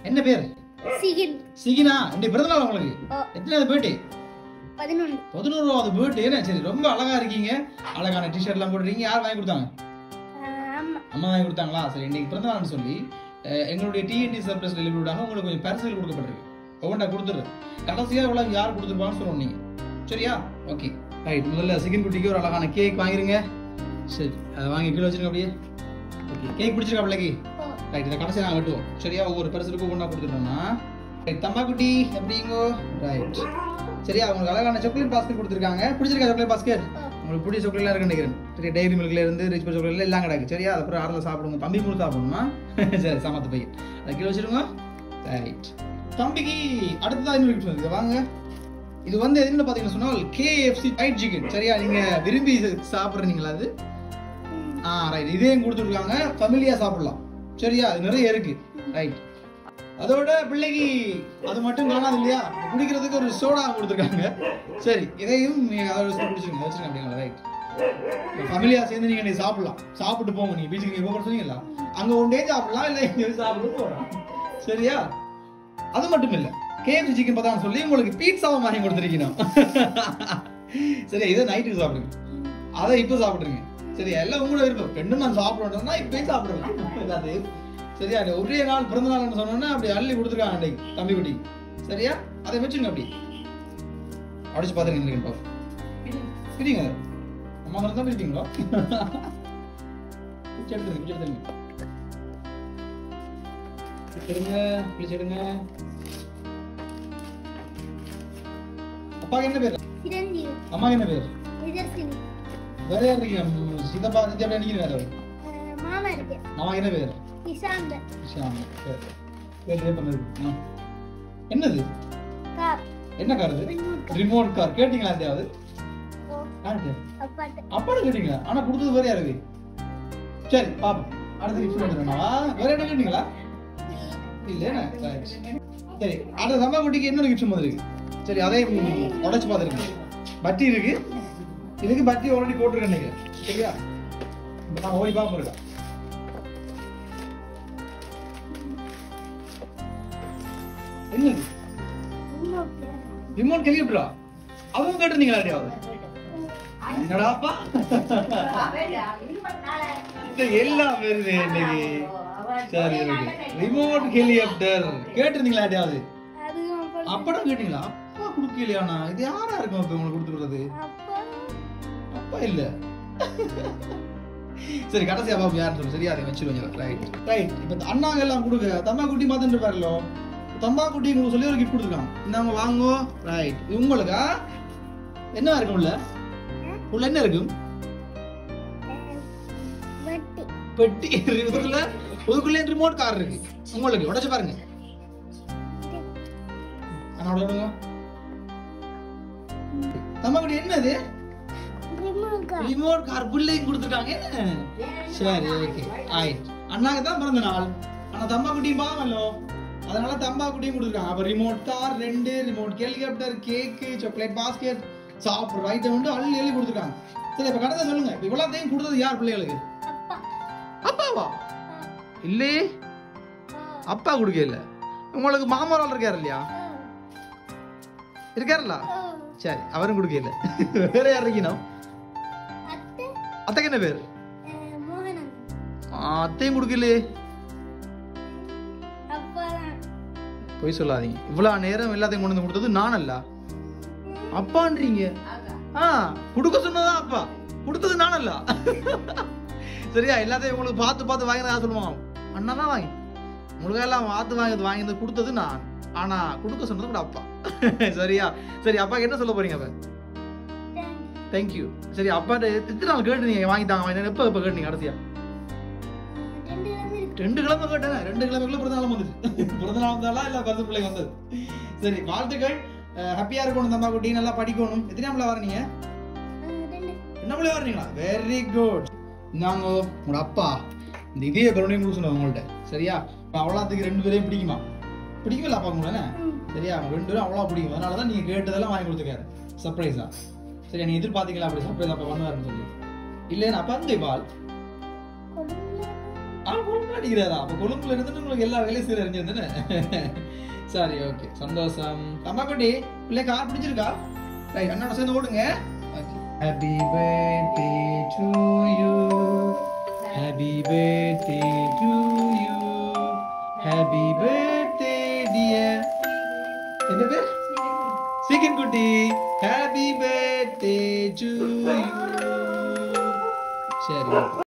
என்ன பேர்? சிகின். சிகினா, இன்னைக்கு பிறந்த நாள் உங்களுக்கு. எத்தனாவது பர்த்டே? 11வது பர்த்டே. என்ன சரி, ரொம்ப அழகா இருக்கீங்க. அழகான டி-ஷர்ட் எல்லாம் போட்டுறீங்க. யார் வாங்கி கொடுத்தாங்க? அம்மா வாங்கி கொடுத்தாங்களா? சரி, இன்னைக்கு பிறந்த நாள்னு சொல்லி எங்களுடைய டிஎன்டி சர்ப்ரைஸ் டெலிவரிடாக உங்களுக்கு கொஞ்சம் பரிசுகள் கொடுக்கப்பட்டிருக்கு. ஒவ்வொன்றா கொடுத்துடுறேன். கடைசியா எவ்வளவு யார் கொடுத்துருப்பான்னு சொல்லணும் நீங்க. சரியா? Okay right. முதல்ல சிக்கன் குட்டிக்கு ஒரு அழகான கேக் வாங்கிருங்க. சரி, அதை வாங்கி கீழே வச்சிருங்க அப்படியே. ஓகே, கேக் பிடிச்சிருக்கா பிள்ளைக்கு? ரைட், இதை கடைசியாக நாங்கள் வெட்டுவோம். சரியா? ஒவ்வொரு பரிசுக்கும் ஒவ்வொன்றா கொடுத்துட்டோம்னா ரைட். தம்பா குட்டி எப்படிங்கோ? ரைட். சரியா? உங்களுக்கு அழகான சாக்லேட் பாஸ்கெட் கொடுத்துருக்காங்க. பிடிச்சிருக்கா சாக்லேட் பாஸ்கெட்? உங்களுக்கு பிடிச்ச சாக்லேட்லாம் இருக்குன்னு நினைக்கிறேன். சரி, டைரி மில்க்ல இருந்து ரிச் பர் சாக்லேட்ல எல்லாம் கிடக்கு. சரியா? அதுக்கப்புறம் ஆறுல சாப்பிடுங்க. தம்பி கூட சாப்பிடணுமா? சரி, சமத்து பையன். அதை கீழே வச்சிருங்க. ரைட். தம்பிக்கு அடுத்ததான் இன்னொரு கிஃப்ட் வந்து வாங்க. இது வந்து எதுன்னு பாத்தீங்கன்னா சொன்னால் KFC ஃப்ரைட் சிக்கன். சரியா? நீங்க விரும்பி சாப்பிடுறீங்களா அது? ரைட். இதையும் கொடுத்துருக்காங்க. ஃபேமிலியா சாப்பிடலாம். சரியா? அது நிறைய இருக்கு. ரைட். அதோட பிள்ளைக்கு அது மட்டும் காணாது இல்லையா, குடிக்கிறதுக்கு ஒரு சோடா கொடுத்துருக்காங்க. சரி, இதையும் நீங்க அதோட குடிச்சிருங்க. வச்சிருங்க அப்படிங்களா? ரைட். ஃபேமிலியா சேர்ந்து நீங்க சாப்பிடலாம். சாப்பிட்டு போங்க. நீங்க பீச்சுக்கு நீங்க போக சொன்னீங்களா, அங்க ஒன்றே சாப்பிடலாம், இல்லை இங்க சாப்பிட்டு போகலாம். சரியா? அது மட்டும் இல்ல, KFC சிக்கன் பார்த்தான்னு சொல்லி உங்களுக்கு பீட்சாவும் வாங்கி கொடுத்துருக்கணும். சரியா? இதை நைட்டுக்கு சாப்பிடுங்க. அதை இப்போ சாப்பிடுங்க. சரியா? எல்லாம் உங்களோட விருப்பம். ரெண்டும் நான் சாப்பிடணும்னா இப்பயே சாப்பிடலாம். எல்லாத்தையும். சரியா? ஒரே நாள் பிறந்த நாள்னு சொன்னோன்னா அப்படி அள்ளி கொடுத்துருக்காங்க அன்னைக்கு தம்பி குட்டி. சரியா? அதை வச்சுங்க. அப்படி அடிச்சு பாத்துருங்க. பிரிங்க. அம்மா தான் பிரிப்பீங்களா? பிடிச்சி எடுத்துருங்க. அப்பா என்ன பேர்? அம்மா என்ன பேர்? வேற யார் இருக்கீங்க? சித்தப்பா சித்தி அப்படியே நிக்கிறீங்க. வேற மாமா என்ன பேர்? என்னது? என்ன கார் இது? Remote car. கேட்டீங்களா? எதையாவது அப்பாட்ட கேட்டீங்களா? ஆனா கொடுத்தது வேற யாருக்கு? சரி பாப்போம். அடுத்த கிஃப்ட் எடுத்துறேனா? வேற என்ன கேட்டீங்களா? இல்ல. சரி, அடுத்த தம்பா குட்டிக்கு இன்னொரு கிஃப்ட் வந்து இருக்கு. சரி, அதை உடைச்சு பாத்துருங்க. பட்டி இருக்கு. இதுக்கு பட்டி ஆல்ரெடி போட்டுருக்கேன் நீங்க. சரியா? நான் ஓய் பாப்போம். என்னது? ரிமோட் ஹெலிகாப்டரா? அவங்க கேட்டிருந்தீங்களா? என்னடாப்பா எல்லாம் வருது இன்னைக்கு. சரி, ரிமோட் ஹெலிகாப்டர் கேட்டிருந்தீங்களா? யாரையாவது அப்படம் கேட்டீங்களா? அப்பா கொடுக்கலையானா? இது யாரா இருக்கும் அப்ப உங்களுக்கு கொடுத்துறது? அப்பா இல்ல. சரி, கடைசியா பாப்போம் யாருன்னு சொல்லு. சரியா? அதை வச்சிருவீங்க. ரைட். இப்ப அண்ணாங்க எல்லாம் கொடுக்க தம்பா குட்டி மாத்திட்டு இருப்பாருல்லோ, தம்பா குட்டி உங்களுக்கு சொல்லி ஒரு கிஃப்ட் கொடுத்துருக்காங்க. இந்தாங்க வாங்கோ. ரைட். இது உங்களுக்கா? என்ன இருக்கும் உள்ள? உள்ள என்ன இருக்கும்? பெட்டி. இதுக்குள்ள ரிமோட் கார் இருக்கு. உங்களுக்கு உடைச்சு பாருங்க. தம்பா குட்டி என்னது? ரிமோட் கார் பிள்ளைக்கு கொடுத்துருக்காங்க. சரி, ஓகே. அண்ணாக்கு தான் பிறந்த நாள். ஆனா தம்பா குட்டியும் பாவല്ലോ, அதனால தம்பா குட்டியும் கொடுத்துருக்காங்க. அப்ப ரிமோட் கார் 2, ரிமோட் ஹெலிகாப்டர், கேக்கு, சாக்லேட் பாஸ்கெட், சாப்பிட்ற ஐட்டம் வந்து அள்ளி கொடுத்துருக்காங்க. சரி, இப்ப கடைசியா சொல்லுங்க, இப்ப இவ்வளவுத்தையும் கொடுத்தது யார் பிள்ளைகளுக்கு? அப்பாவா? இல்லையே, அப்பா கொடுக்கல. உங்களுக்கு மாமரால் இருக்காரு இல்லையா? இருக்காருல்ல? சரி, அவரும் கொடுக்கல. வேற யார் இருக்கணும்? அத்தைக்கு என்ன பேர்? அத்தையும் கொடுக்கலையே. போய் சொல்லாதீங்க. இவ்வளவு நேரம் எல்லாத்தையும் கொண்டு வந்து கொடுத்தது நான் அல்ல, அப்பான்றீங்க. கொடுக்க சொன்னதா அப்பா, கொடுத்தது நான் அல்ல. சரியா? எல்லாத்தையும் உங்களுக்கு பார்த்து வாங்கினதா சொல்லுவாங்க. அண்ணா தான் வாங்கி உங்களுக்கு எல்லாம் பார்த்து வாங்கினது கொடுத்தது நான், ஆனா கொடுக்க சொன்னது கூட அப்பா. சரியா? சரி, அப்பாக்கு என்ன சொல்ல போறீங்க? அப்ப தேங்க்யூ. சரி, அப்பாட்ட எத்தனை நாள் கேட்டுனீங்க வாங்கிட்டாங்க? எப்ப கேட்டீங்க கடைசியா? 2 கிழமை கேட்டேன். 2 கிழமைக்குள்ள பிறந்த நாள் வந்துச்சு. பிறந்த நாள் வந்தாலா இல்ல பரிசு பிள்ளை வந்தது? சரி, வாழ்த்துக்கள். ஹாப்பியா இருக்கணும் தம்பா குட்டி, நல்லா படிக்கணும். எத்தனாம்ல வரீங்க? 2ஆம்ல வரீங்களா? Very good. நாங்க உங்க அப்பா இந்த இதே கருணையும் கூட சொன்னோம் உங்கள்ட்ட. சரியா? அவ்வளோத்துக்கு 2 பேரையும் பிடிக்குமா? பிடிக்கல அப்பா கூட? சரியா? 2 பேரும் அவ்வளோ பிடிக்கும். அதனாலதான் நீங்க கேட்டதெல்லாம் வாங்கி கொடுத்துருக்காரு சர்ப்ரைஸா. சரியா? நீ எதிர்பார்த்தீங்களா அப்படி சர்ப்ரைஸ் அப்பா பண்ணுவாருன்னு சொல்லி? இல்லைன்னா அப்பா அந்த பால் கொழும்புல அடிக்கிறாரா? அப்ப கொழும்புல இருந்துட்டு உங்களுக்கு எல்லா வேலையும் செய்ய அறிஞ்சிருந்தேன்னு. சரி, ஓகே, சந்தோஷம். அம்மா குட்டி பிள்ளை கார் பிடிச்சிருக்கா? ரைட், அண்ணா சேர்ந்து ஓடுங்க. Happy birthday to you. Happy birthday to you. Happy birthday dear. என்ன பேர்? Second குட்டி. Happy birthday to you. சரி.